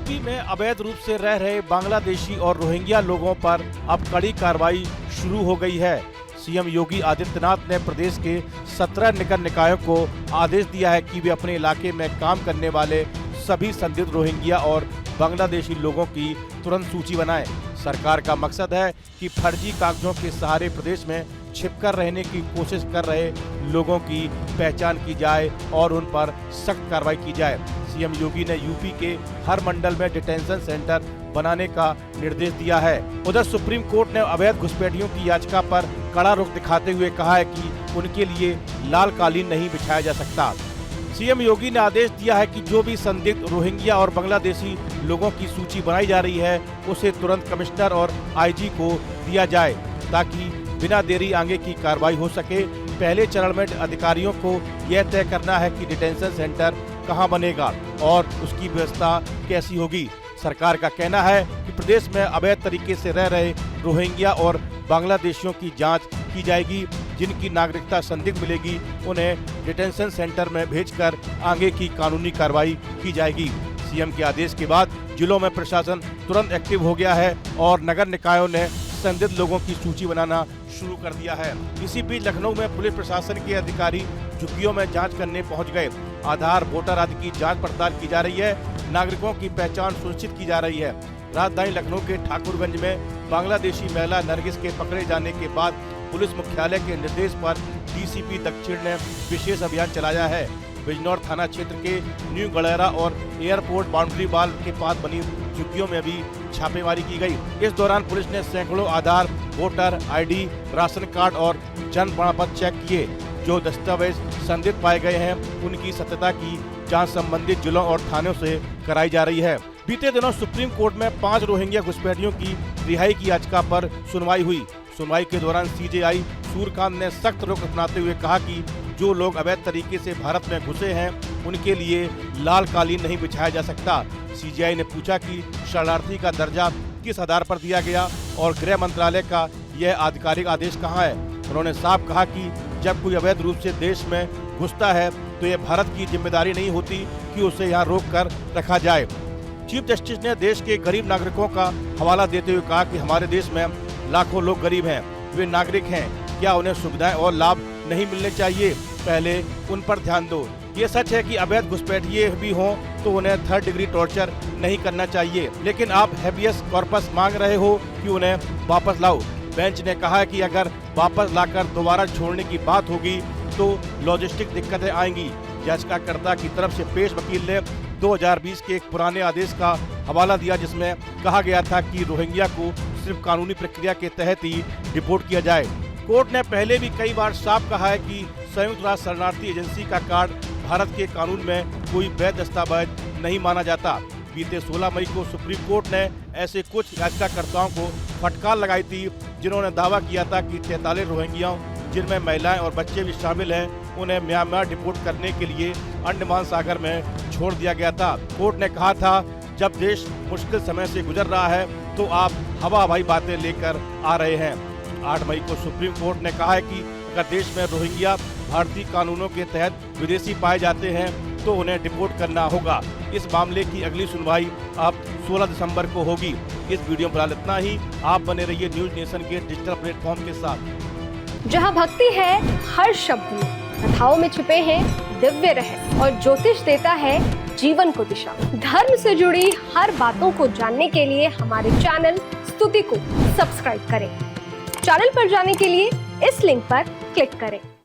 UP में अवैध रूप से रह रहे बांग्लादेशी और रोहिंग्या लोगों पर अब कड़ी कार्रवाई शुरू हो गई है। सीएम योगी आदित्यनाथ ने प्रदेश के 17 नगर निकायों को आदेश दिया है कि वे अपने इलाके में काम करने वाले सभी संदिग्ध रोहिंग्या और बांग्लादेशी लोगों की तुरंत सूची बनाएं। सरकार का मकसद है कि फर्जी कागजों के सहारे प्रदेश में छिपकर रहने की कोशिश कर रहे लोगों की पहचान की जाए और उन पर सख्त कार्रवाई की जाए। सीएम योगी ने यूपी के हर मंडल में डिटेंशन सेंटर बनाने का निर्देश दिया है। उधर सुप्रीम कोर्ट ने अवैध घुसपैठियों की याचिका पर कड़ा रुख दिखाते हुए कहा है कि उनके लिए लाल कालीन नहीं बिछाया जा सकता। सीएम योगी ने आदेश दिया है कि जो भी संदिग्ध रोहिंग्या और बांग्लादेशी लोगों की सूची बनाई जा रही है उसे तुरंत कमिश्नर और आईजी को दिया जाए ताकि बिना देरी आगे की कार्रवाई हो सके। पहले चरण में अधिकारियों को यह तय करना है कि डिटेंशन सेंटर कहां बनेगा और उसकी व्यवस्था कैसी होगी। सरकार का कहना है कि प्रदेश में अवैध तरीके से रह रहे रोहिंग्या और बांग्लादेशियों की जांच की जाएगी। जिनकी नागरिकता संदिग्ध मिलेगी उन्हें डिटेंशन सेंटर में भेजकर आगे की कानूनी कार्रवाई की जाएगी। सीएम के आदेश के बाद जिलों में प्रशासन तुरंत एक्टिव हो गया है और नगर निकायों ने संदिग्ध लोगों की सूची बनाना शुरू कर दिया है। इसी बीच लखनऊ में पुलिस प्रशासन के अधिकारी झुग्गियों में जांच करने पहुंच गए। आधार, वोटर आदि की जांच पड़ताल की जा रही है। नागरिकों की पहचान सुनिश्चित की जा रही है। राजधानी लखनऊ के ठाकुरगंज में बांग्लादेशी महिला नरगिस के पकड़े जाने के बाद पुलिस मुख्यालय के निर्देश पर डीसीपी दक्षिण ने विशेष अभियान चलाया है। बिजनौर थाना क्षेत्र के न्यू गड़ेरा और एयरपोर्ट बाउंड्री वाल के पास बनी झुग्गियों में भी छापेमारी की गई। इस दौरान पुलिस ने सैकड़ों आधार, वोटर आईडी, राशन कार्ड और जन्म प्रमाण पत्र चेक किए। जो दस्तावेज संदिग्ध पाए गए हैं उनकी सत्यता की जांच संबंधित जिलों और थानों से कराई जा रही है। बीते दिनों सुप्रीम कोर्ट में 5 रोहिंग्या घुसपैठियों की रिहाई की याचिका पर सुनवाई हुई। सुनवाई के दौरान सीजेआई सूर्यकांत ने सख्त रुख अपनाते हुए कहा कि जो लोग अवैध तरीके से भारत में घुसे हैं उनके लिए लाल कालीन नहीं बिछाया जा सकता। सीजेआई ने पूछा कि शरणार्थी का दर्जा किस आधार पर दिया गया और गृह मंत्रालय का यह आधिकारिक आदेश कहाँ है। उन्होंने साफ कहा कि जब कोई अवैध रूप से देश में घुसता है तो यह भारत की जिम्मेदारी नहीं होती कि उसे यहाँ रोक कर रखा जाए। चीफ जस्टिस ने देश के गरीब नागरिकों का हवाला देते हुए कहा कि हमारे देश में लाखों लोग गरीब हैं, वे नागरिक हैं, क्या उन्हें सुविधाएं और लाभ नहीं मिलने चाहिए? पहले उन पर ध्यान दो। ये सच है कि अवैध घुसपैठिए भी हों तो उन्हें 3rd डिग्री टॉर्चर नहीं करना चाहिए, लेकिन आप हैबियस कॉर्पस मांग रहे हो कि उन्हें वापस लाओ। बेंच ने कहा कि अगर वापस लाकर दोबारा छोड़ने की बात होगी तो लॉजिस्टिक दिक्कतें आएंगी। याचिकाकर्ता की तरफ से पेश वकील ने 2020 के एक पुराने आदेश का हवाला दिया जिसमें कहा गया था कि रोहिंग्या को सिर्फ कानूनी प्रक्रिया के तहत ही डिपोर्ट किया जाए। कोर्ट ने पहले भी कई बार साफ कहा है कि संयुक्त राष्ट्र शरणार्थी एजेंसी का कार्ड भारत के कानून में कोई वैध दस्तावेज नहीं माना जाता। बीते 16 मई को सुप्रीम कोर्ट ने ऐसे कुछ याचिकाकर्ताओं को फटकार लगाई थी जिन्होंने दावा किया था कि 43 रोहिंग्याओं जिनमें महिलाएं और बच्चे भी शामिल हैं उन्हें म्यांमार डिपोर्ट करने के लिए अंडमान सागर में छोड़ दिया गया था। कोर्ट ने कहा था जब देश मुश्किल समय से गुजर रहा है तो आप हवा हवाई बातें लेकर आ रहे हैं। 8 मई को सुप्रीम कोर्ट ने कहा है कि अगर देश में रोहिंग्या भारतीय कानूनों के तहत विदेशी पाए जाते हैं तो उन्हें डिपोर्ट करना होगा। इस मामले की अगली सुनवाई अब 16 दिसंबर को होगी। इस वीडियो में फिलहाल इतना ही। आप बने रहिए न्यूज नेशन के डिजिटल प्लेटफॉर्म के साथ। जहां भक्ति है हर शब्द में, कथाओं में छुपे हैं दिव्य रहस्य और ज्योतिष देता है जीवन को दिशा। धर्म से जुड़ी हर बातों को जानने के लिए हमारे चैनल स्तुति को सब्सक्राइब करें। चैनल पर जाने के लिए इस लिंक पर क्लिक करें।